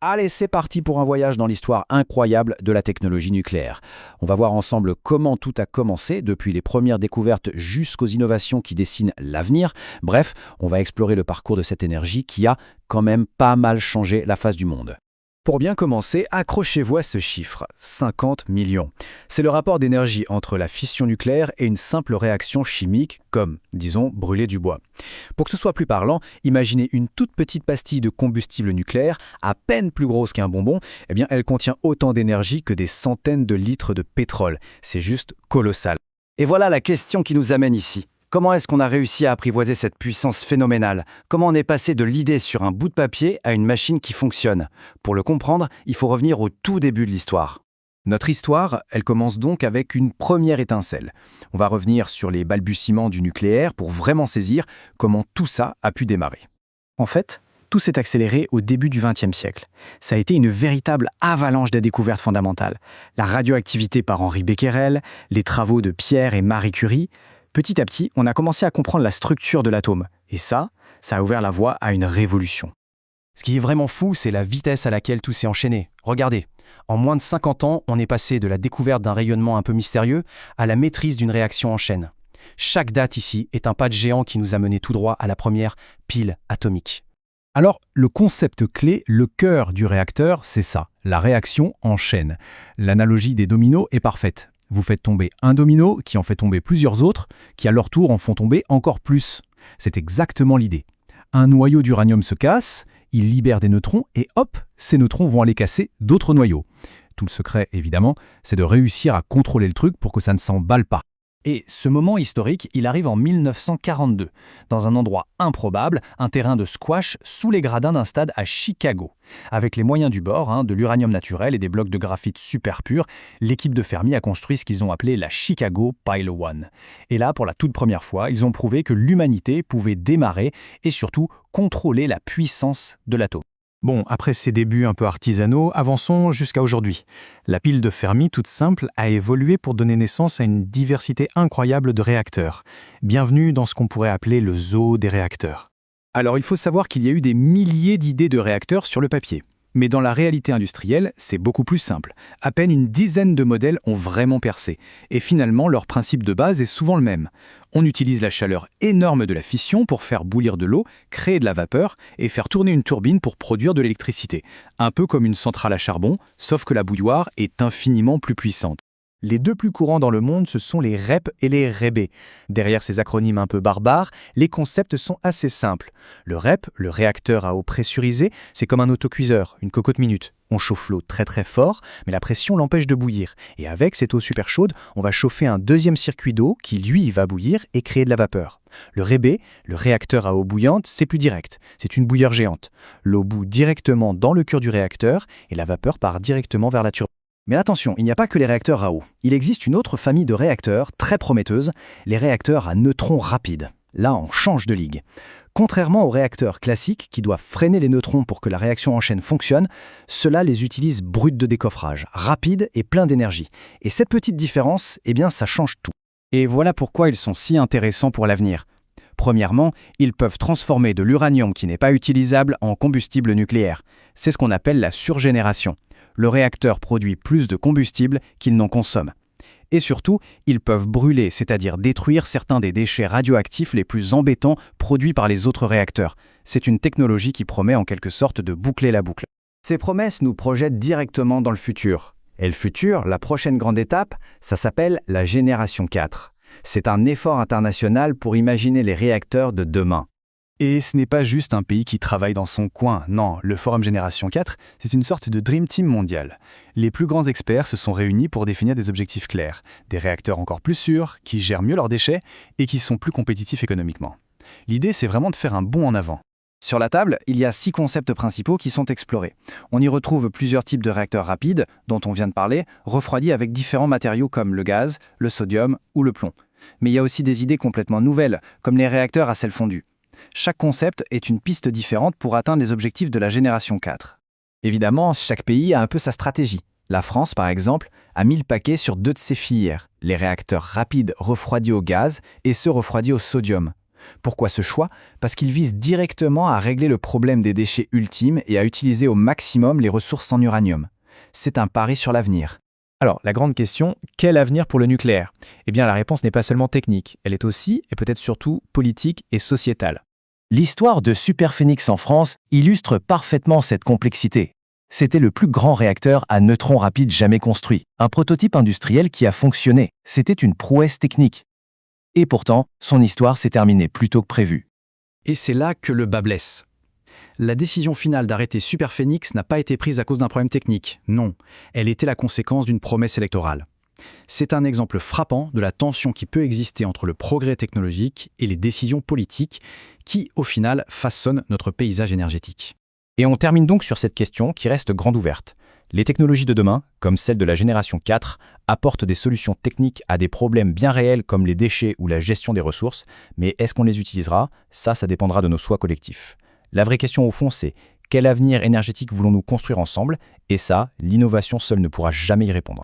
Allez, c'est parti pour un voyage dans l'histoire incroyable de la technologie nucléaire. On va voir ensemble comment tout a commencé, depuis les premières découvertes jusqu'aux innovations qui dessinent l'avenir. Bref, on va explorer le parcours de cette énergie qui a quand même pas mal changé la face du monde. Pour bien commencer, accrochez-vous à ce chiffre, 50 millions. C'est le rapport d'énergie entre la fission nucléaire et une simple réaction chimique, comme, disons, brûler du bois. Pour que ce soit plus parlant, imaginez une toute petite pastille de combustible nucléaire, à peine plus grosse qu'un bonbon, eh bien elle contient autant d'énergie que des centaines de litres de pétrole. C'est juste colossal. Et voilà la question qui nous amène ici. Comment est-ce qu'on a réussi à apprivoiser cette puissance phénoménale? Comment on est passé de l'idée sur un bout de papier à une machine qui fonctionne? Pour le comprendre, il faut revenir au tout début de l'histoire. Notre histoire, elle commence donc avec une première étincelle. On va revenir sur les balbutiements du nucléaire pour vraiment saisir comment tout ça a pu démarrer. En fait, tout s'est accéléré au début du XXe siècle. Ça a été une véritable avalanche des découvertes fondamentales. La radioactivité par Henri Becquerel, les travaux de Pierre et Marie Curie. Petit à petit, on a commencé à comprendre la structure de l'atome. Et ça a ouvert la voie à une révolution. Ce qui est vraiment fou, c'est la vitesse à laquelle tout s'est enchaîné. Regardez, en moins de 50 ans, on est passé de la découverte d'un rayonnement un peu mystérieux à la maîtrise d'une réaction en chaîne. Chaque date ici est un pas de géant qui nous a mené tout droit à la première pile atomique. Alors, le concept clé, le cœur du réacteur, c'est ça, la réaction en chaîne. L'analogie des dominos est parfaite. Vous faites tomber un domino qui en fait tomber plusieurs autres, qui à leur tour en font tomber encore plus. C'est exactement l'idée. Un noyau d'uranium se casse, il libère des neutrons et hop, ces neutrons vont aller casser d'autres noyaux. Tout le secret, évidemment, c'est de réussir à contrôler le truc pour que ça ne s'emballe pas. Et ce moment historique, il arrive en 1942, dans un endroit improbable, un terrain de squash sous les gradins d'un stade à Chicago. Avec les moyens du bord, de l'uranium naturel et des blocs de graphite super purs, l'équipe de Fermi a construit ce qu'ils ont appelé la Chicago Pile One. Et là, pour la toute première fois, ils ont prouvé que l'humanité pouvait démarrer et surtout contrôler la puissance de l'atome. Bon, après ces débuts un peu artisanaux, avançons jusqu'à aujourd'hui. La pile de Fermi, toute simple, a évolué pour donner naissance à une diversité incroyable de réacteurs. Bienvenue dans ce qu'on pourrait appeler le zoo des réacteurs. Alors il faut savoir qu'il y a eu des milliers d'idées de réacteurs sur le papier. Mais dans la réalité industrielle, c'est beaucoup plus simple. À peine une dizaine de modèles ont vraiment percé. Et finalement, leur principe de base est souvent le même. On utilise la chaleur énorme de la fission pour faire bouillir de l'eau, créer de la vapeur et faire tourner une turbine pour produire de l'électricité. Un peu comme une centrale à charbon, sauf que la bouilloire est infiniment plus puissante. Les deux plus courants dans le monde, ce sont les REP et les REB. Derrière ces acronymes un peu barbares, les concepts sont assez simples. Le REP, le réacteur à eau pressurisée, c'est comme un autocuiseur, une cocotte minute. On chauffe l'eau très très fort, mais la pression l'empêche de bouillir. Et avec cette eau super chaude, on va chauffer un deuxième circuit d'eau qui, lui, va bouillir et créer de la vapeur. Le REB, le réacteur à eau bouillante, c'est plus direct. C'est une bouilloire géante. L'eau bout directement dans le cœur du réacteur et la vapeur part directement vers la turbine. Mais attention, il n'y a pas que les réacteurs à eau. Il existe une autre famille de réacteurs très prometteuse, les réacteurs à neutrons rapides. Là, on change de ligue. Contrairement aux réacteurs classiques qui doivent freiner les neutrons pour que la réaction en chaîne fonctionne, ceux-là les utilisent bruts de décoffrage, rapides et pleins d'énergie. Et cette petite différence, ça change tout. Et voilà pourquoi ils sont si intéressants pour l'avenir. Premièrement, ils peuvent transformer de l'uranium qui n'est pas utilisable en combustible nucléaire. C'est ce qu'on appelle la surgénération. Le réacteur produit plus de combustible qu'il n'en consomme. Et surtout, ils peuvent brûler, c'est-à-dire détruire certains des déchets radioactifs les plus embêtants produits par les autres réacteurs. C'est une technologie qui promet en quelque sorte de boucler la boucle. Ces promesses nous projettent directement dans le futur. Et le futur, la prochaine grande étape, ça s'appelle la génération 4. C'est un effort international pour imaginer les réacteurs de demain. Et ce n'est pas juste un pays qui travaille dans son coin, non, le Forum Génération 4, c'est une sorte de Dream Team mondial. Les plus grands experts se sont réunis pour définir des objectifs clairs, des réacteurs encore plus sûrs, qui gèrent mieux leurs déchets et qui sont plus compétitifs économiquement. L'idée, c'est vraiment de faire un bond en avant. Sur la table, il y a 6 concepts principaux qui sont explorés. On y retrouve plusieurs types de réacteurs rapides, dont on vient de parler, refroidis avec différents matériaux comme le gaz, le sodium ou le plomb. Mais il y a aussi des idées complètement nouvelles, comme les réacteurs à sel fondu. Chaque concept est une piste différente pour atteindre les objectifs de la génération 4. Évidemment, chaque pays a un peu sa stratégie. La France, par exemple, a mis le paquet sur 2 de ses filières, les réacteurs rapides refroidis au gaz et ceux refroidis au sodium. Pourquoi ce choix? Parce qu'il vise directement à régler le problème des déchets ultimes et à utiliser au maximum les ressources en uranium. C'est un pari sur l'avenir. Alors, la grande question, quel avenir pour le nucléaire? Eh bien, la réponse n'est pas seulement technique, elle est aussi, et peut-être surtout, politique et sociétale. L'histoire de Superphénix en France illustre parfaitement cette complexité. C'était le plus grand réacteur à neutrons rapides jamais construit, un prototype industriel qui a fonctionné. C'était une prouesse technique. Et pourtant, son histoire s'est terminée plus tôt que prévu. Et c'est là que le bât blesse. La décision finale d'arrêter Superphénix n'a pas été prise à cause d'un problème technique, non. Elle était la conséquence d'une promesse électorale. C'est un exemple frappant de la tension qui peut exister entre le progrès technologique et les décisions politiques qui, au final, façonnent notre paysage énergétique. Et on termine donc sur cette question qui reste grande ouverte. Les technologies de demain, comme celle de la génération 4, apportent des solutions techniques à des problèmes bien réels comme les déchets ou la gestion des ressources, mais est-ce qu'on les utilisera? Ça dépendra de nos choix collectifs. La vraie question au fond, c'est quel avenir énergétique voulons-nous construire ensemble? Et ça, l'innovation seule ne pourra jamais y répondre.